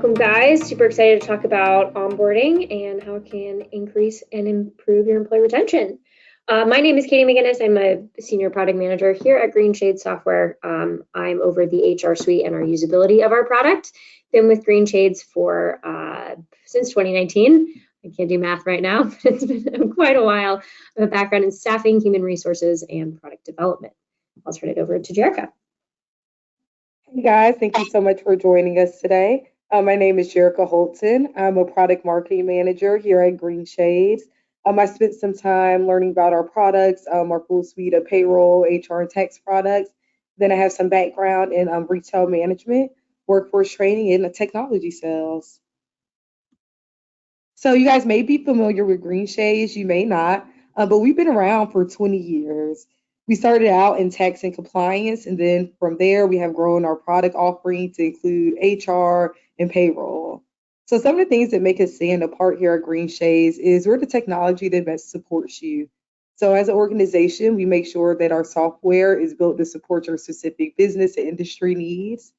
Welcome, guys. Super excited to talk about onboarding and how it can increase and improve your employee retention. My name is Katie McGinnis. I'm a senior product manager here at Greenshades Software. I'm over the HR suite and our usability of our product. Been with Greenshades for since 2019. I can't do math right now, but it's been quite a while. I have a background in staffing, human resources, and product development. I'll turn it over to Jerica. Hey guys, thank you so much for joining us today. My name is Jerica Holton. I'm a product marketing manager here at Greenshades. I spent some time learning about our products, our full suite of payroll, HR, and tax products. Then I have some background in retail management, workforce training, and technology sales. So you guys may be familiar with Greenshades, you may not, but we've been around for 20 years. We started out in tax and compliance, and then from there we have grown our product offering to include HR and payroll. So some of the things that make us stand apart here at Greenshades is we're the technology that best supports you. So as an organization, we make sure that our software is built to support your specific business and industry needs.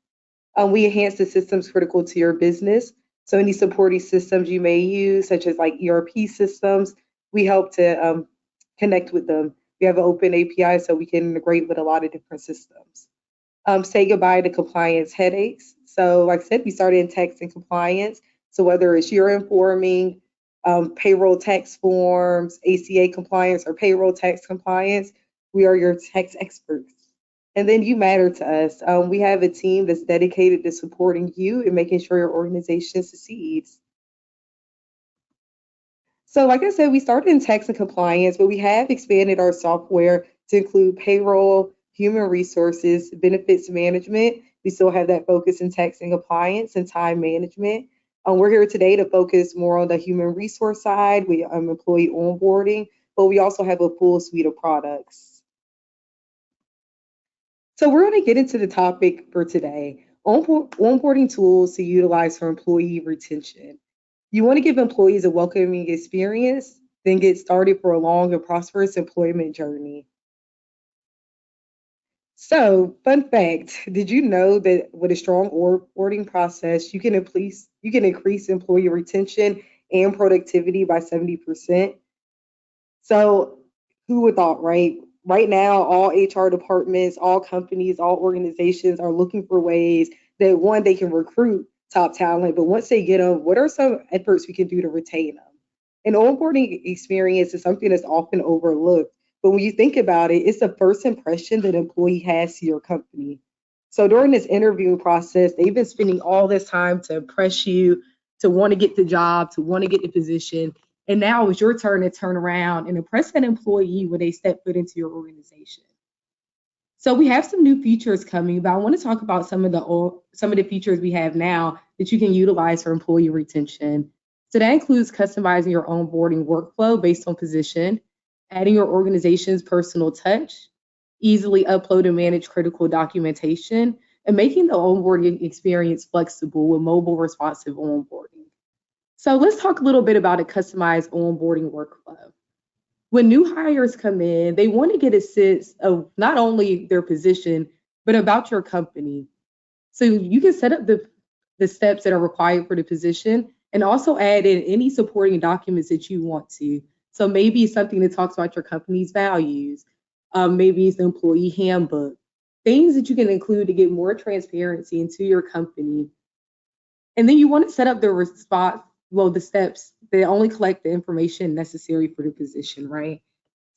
We enhance the systems critical to your business. So any supporting systems you may use, such as like ERP systems, we help to connect with them. We have an open API so we can integrate with a lot of different systems. Say goodbye to compliance headaches. So like I said, we started in tax and compliance. So whether it's year informing, payroll tax forms, ACA compliance, or payroll tax compliance, we are your tax experts. And then you matter to us. We have a team that's dedicated to supporting you and making sure your organization succeeds. So like I said, we started in tax and compliance, but we have expanded our software to include payroll, human resources, benefits management. We still have that focus in tax and compliance and time management. We're here today to focus more on the human resource side. We employee onboarding, but we also have a full suite of products. So we're going to get into the topic for today, onboarding tools to utilize for employee retention. You want to give employees a welcoming experience, then get started for a long and prosperous employment journey. So, fun fact, did you know that with a strong onboarding process, you can increase employee retention and productivity by 70%? So, who would thought, right? Right now, all HR departments, all companies, all organizations are looking for ways that one, they can recruit top talent, but once they get them, what are some efforts we can do to retain them? An onboarding experience is something that's often overlooked, but when you think about it, it's the first impression that an employee has to your company. So during this interviewing process, they've been spending all this time to impress you, to want to get the job, to want to get the position, and now it's your turn to turn around and impress that employee when they step foot into your organization. So we have some new features coming, but I want to talk about some of the features we have now that you can utilize for employee retention. So that includes customizing your onboarding workflow based on position, adding your organization's personal touch, easily upload and manage critical documentation, and making the onboarding experience flexible with mobile responsive onboarding. So let's talk a little bit about a customized onboarding workflow. When new hires come in, they want to get a sense of not only their position, but about your company. So you can set up the steps that are required for the position and also add in any supporting documents that you want to. So maybe it's something that talks about your company's values. Maybe it's the employee handbook, things that you can include to get more transparency into your company. And then you want to set up the steps that only collect the information necessary for the position, right?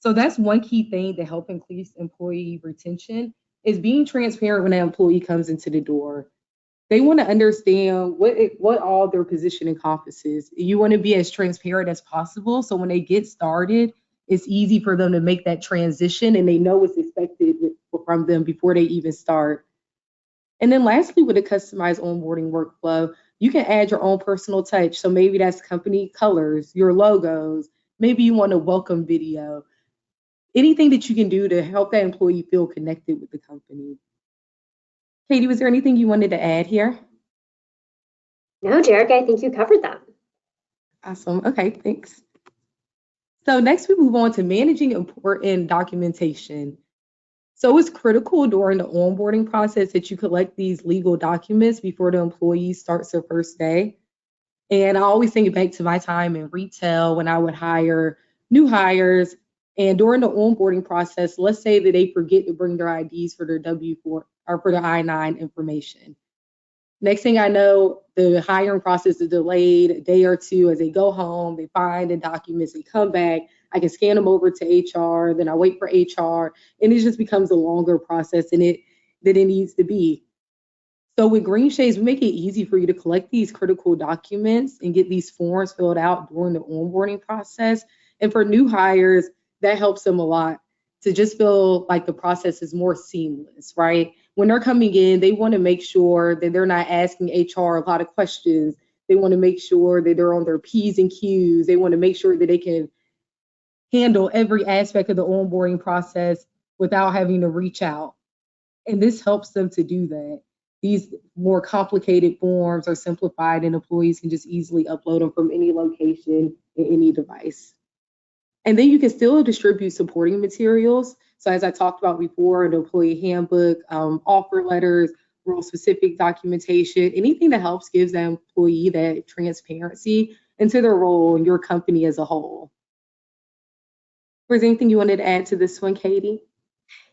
So that's one key thing to help increase employee retention is being transparent when an employee comes into the door. They want to understand what all their position encompasses. You want to be as transparent as possible so when they get started, it's easy for them to make that transition and they know what's expected from them before they even start. And then lastly, with a customized onboarding workflow, you can add your own personal touch. So maybe that's company colors, your logos, maybe you want a welcome video, anything that you can do to help that employee feel connected with the company. Katie, was there anything you wanted to add here? No, Jerica, I think you covered that. Awesome. Okay, thanks. So next we move on to managing important documentation. So it's critical during the onboarding process that you collect these legal documents before the employee starts their first day. And I always think back to my time in retail when I would hire new hires. And during the onboarding process, let's say that they forget to bring their IDs for their W-4 or for the I-9 information. Next thing I know, the hiring process is delayed a day or two as they go home, they find the documents, they come back. I can scan them over to HR, then I wait for HR, and it just becomes a longer process than it needs to be. So with Greenshades, we make it easy for you to collect these critical documents and get these forms filled out during the onboarding process. And for new hires, that helps them a lot to just feel like the process is more seamless, right? When they're coming in, they want to make sure that they're not asking HR a lot of questions. They want to make sure that they're on their P's and Q's. They want to make sure that they can handle every aspect of the onboarding process without having to reach out. And this helps them to do that. These more complicated forms are simplified and employees can just easily upload them from any location and any device. And then you can still distribute supporting materials. So as I talked about before, an employee handbook, offer letters, role specific documentation, anything that helps gives the employee that transparency into their role and your company as a whole. Was there anything you wanted to add to this one, Katie?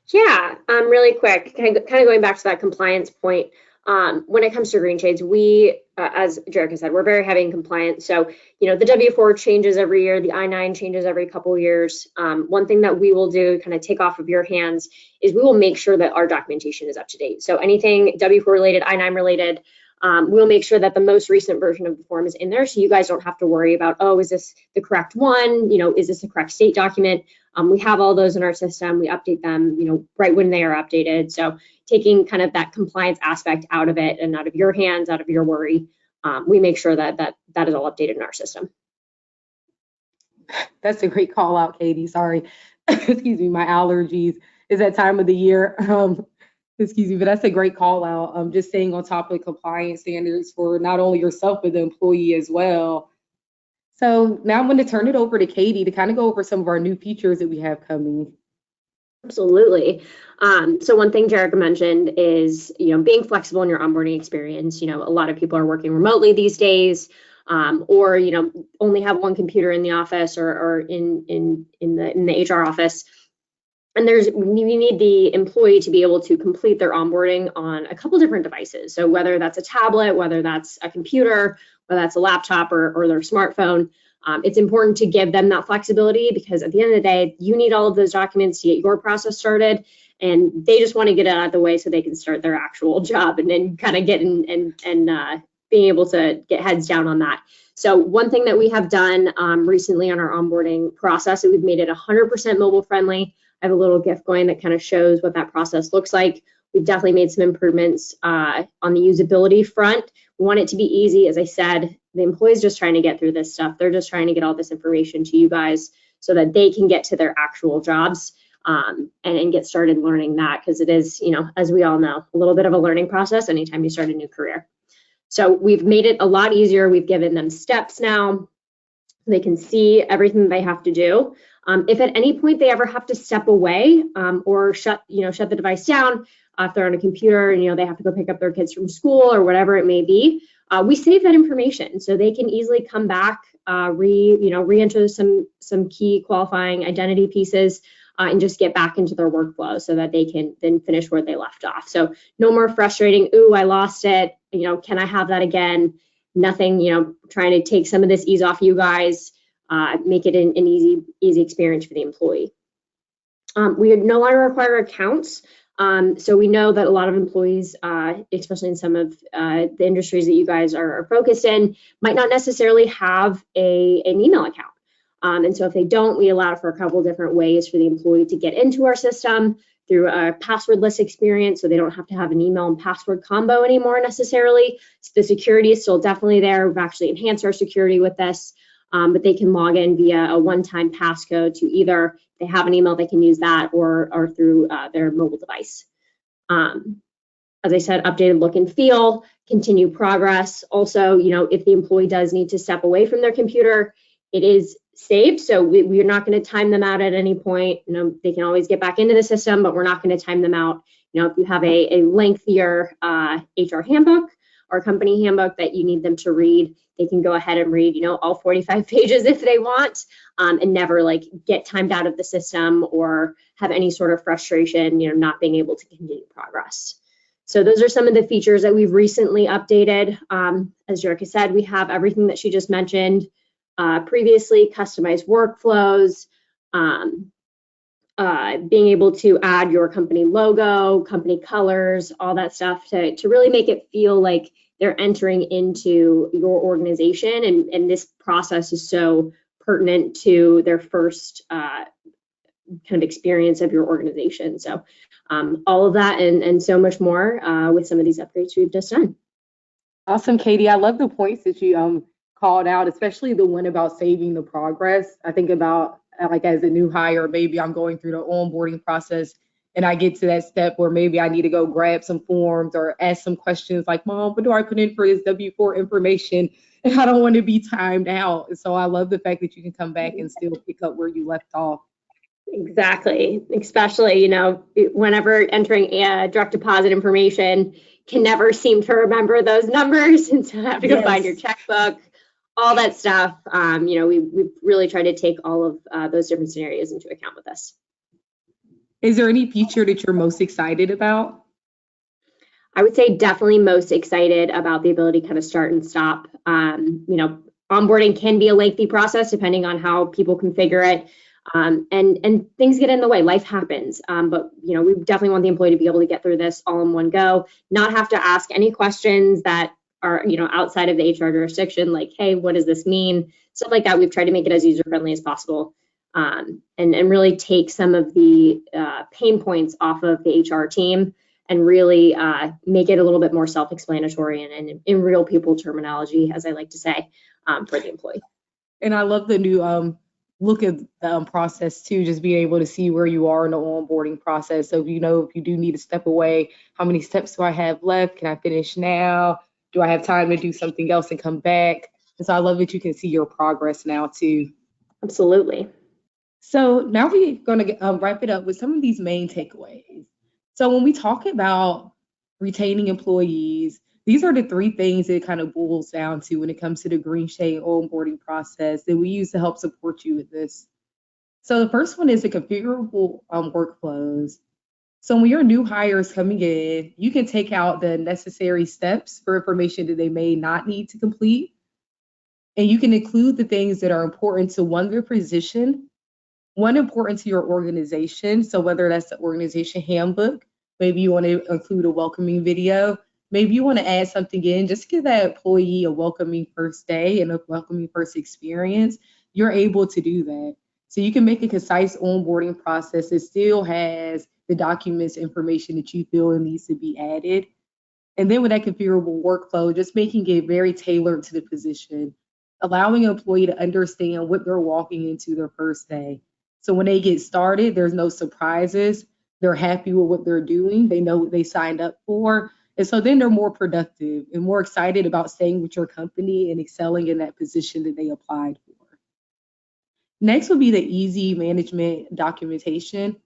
Yeah, really quick, kind of going back to that compliance point. When it comes to Greenshades, we, as Jerica said, we're very heavy in compliance. So, the W-4 changes every year, the I-9 changes every couple of years. One thing that we will do, kind of take off of your hands, is we will make sure that our documentation is up to date. So anything W-4 related, I-9 related, we'll make sure that the most recent version of the form is in there, so you guys don't have to worry about, oh, is this the correct one? Is this the correct state document? We have all those in our system. We update them, right when they are updated. So taking kind of that compliance aspect out of it and out of your hands, out of your worry, we make sure that is all updated in our system. That's a great call out, Katie. Sorry. Excuse me, my allergies is that time of the year. Excuse me, but that's a great call out. Just staying on top of compliance standards for not only yourself, but the employee as well. So now I'm going to turn it over to Katie to kind of go over some of our new features that we have coming. Absolutely. So one thing Jerica mentioned is, being flexible in your onboarding experience. A lot of people are working remotely these days, or, only have one computer in the office or in the HR office. And you need the employee to be able to complete their onboarding on a couple different devices. So whether that's a tablet, whether that's a computer, whether that's a laptop or their smartphone, it's important to give them that flexibility, because at the end of the day, you need all of those documents to get your process started, and they just want to get it out of the way so they can start their actual job and then kind of get in and being able to get heads down on that. So one thing that we have done recently on our onboarding process is we've made it 100% mobile friendly. I have a little GIF going that kind of shows what that process looks like. We've definitely made some improvements on the usability front. We want it to be easy. As I said, the employee's just trying to get through this stuff. They're just trying to get all this information to you guys so that they can get to their actual jobs and get started learning that, because it is, as we all know, a little bit of a learning process anytime you start a new career. So we've made it a lot easier. We've given them steps now. They can see everything they have to do. If at any point they ever have to step away or shut the device down, if they're on a computer and they have to go pick up their kids from school or whatever it may be, we save that information so they can easily come back, re-enter some key qualifying identity pieces and just get back into their workflow so that they can then finish where they left off. So no more frustrating, ooh, I lost it, can I have that again? Nothing, trying to take some of this ease off you guys, make it an easy experience for the employee. We no longer require accounts. So we know that a lot of employees, especially in some of the industries that you guys are focused in, might not necessarily have an email account. And so if they don't, we allow for a couple different ways for the employee to get into our system through a passwordless experience, so they don't have to have an email and password combo anymore necessarily. So the security is still definitely there. We've actually enhanced our security with this, but they can log in via a one-time passcode to either, if they have an email, they can use that, or through their mobile device. As I said, updated look and feel, continue progress. Also, if the employee does need to step away from their computer, it is saved. So we're not going to time them out at any point. They can always get back into the system, but we're not going to time them out. If you have a lengthier HR handbook or company handbook that you need them to read, they can go ahead and read, all 45 pages if they want, and never get timed out of the system or have any sort of frustration, not being able to continue progress. So those are some of the features that we've recently updated. As Jerica said, we have everything that she just mentioned previously: customized workflows, being able to add your company logo, company colors, all that stuff to really make it feel like they're entering into your organization. And this process is so pertinent to their first kind of experience of your organization. So all of that and so much more with some of these upgrades we've just done. Awesome, Katie. I love the points that you called out, especially the one about saving the progress. I think about as a new hire, maybe I'm going through the onboarding process and I get to that step where maybe I need to go grab some forms or ask some questions like, Mom, what do I put in for this W-4 information? And I don't want to be timed out. And so I love the fact that you can come back and still pick up where you left off. Exactly. Especially, whenever entering direct deposit information, can never seem to remember those numbers. And so have to go find your checkbook, all that stuff. We've really tried to take all of those different scenarios into account with this. Is there any feature that you're most excited about? I would say definitely most excited about the ability to kind of start and stop. Onboarding can be a lengthy process depending on how people configure it. And things get in the way, life happens. But we definitely want the employee to be able to get through this all in one go, not have to ask any questions that are, outside of the HR jurisdiction, like, hey, what does this mean? Stuff like that. We've tried to make it as user-friendly as possible, and really take some of the pain points off of the HR team and really make it a little bit more self-explanatory and in real people terminology, as I like to say, for the employee. And I love the new look at the process too, just being able to see where you are in the onboarding process. So if you do need to step away, how many steps do I have left? Can I finish now? Do I have time to do something else and come back? And so I love that you can see your progress now too. Absolutely. So now we're going to wrap it up with some of these main takeaways. So when we talk about retaining employees, these are the three things that it kind of boils down to when it comes to the Greenshades onboarding process that we use to help support you with this. So the first one is the configurable workflows. So when your new hire is coming in, you can take out the necessary steps for information that they may not need to complete. And you can include the things that are important to their position, one important to your organization. So whether that's the organization handbook, maybe you want to include a welcoming video, maybe you want to add something in just to give that employee a welcoming first day and a welcoming first experience, you're able to do that. So you can make a concise onboarding process that still has the documents, information that you feel needs to be added. And then with that configurable workflow, just making it very tailored to the position, allowing an employee to understand what they're walking into their first day. So when they get started, there's no surprises. They're happy with what they're doing. They know what they signed up for. And so then they're more productive and more excited about staying with your company and excelling in that position that they applied for. Next would be the easy management documentation.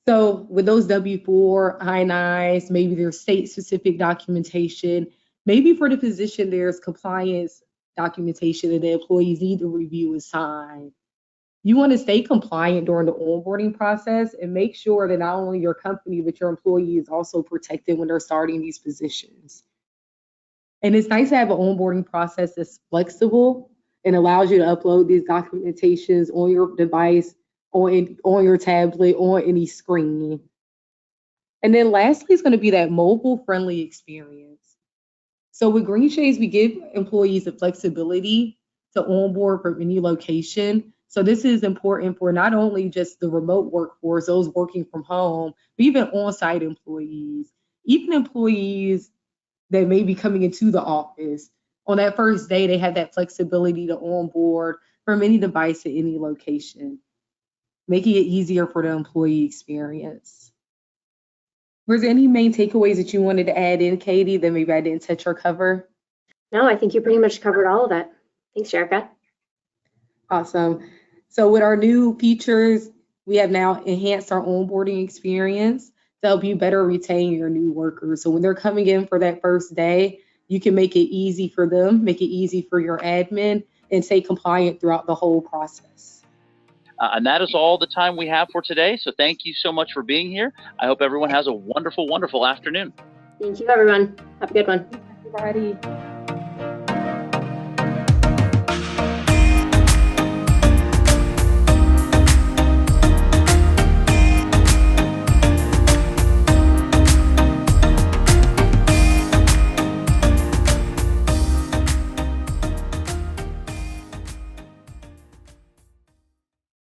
So with those W-4, I-9s, maybe there's state-specific documentation. Maybe for the position, there's compliance documentation that the employees need to review and sign. You want to stay compliant during the onboarding process and make sure that not only your company, but your employee is also protected when they're starting these positions. And it's nice to have an onboarding process that's flexible and allows you to upload these documentations on your device, on your tablet, on any screen. And then lastly, it's going to be that mobile-friendly experience. So with Greenshades, we give employees the flexibility to onboard from any location. So this is important for not only just the remote workforce, those working from home, but even on-site employees, even employees that may be coming into the office. On that first day, they have that flexibility to onboard from any device at any location, making it easier for the employee experience. Was there any main takeaways that you wanted to add in, Katie, that maybe I didn't touch or cover? No, I think you pretty much covered all of it. Thanks, Jerica. Awesome. So with our new features, we have now enhanced our onboarding experience to help you better retain your new workers. So when they're coming in for that first day, you can make it easy for them, make it easy for your admin, and stay compliant throughout the whole process. And that is all the time we have for today. So thank you so much for being here. I hope everyone has a wonderful, wonderful afternoon. Thank you, everyone. Have a good one. Everybody.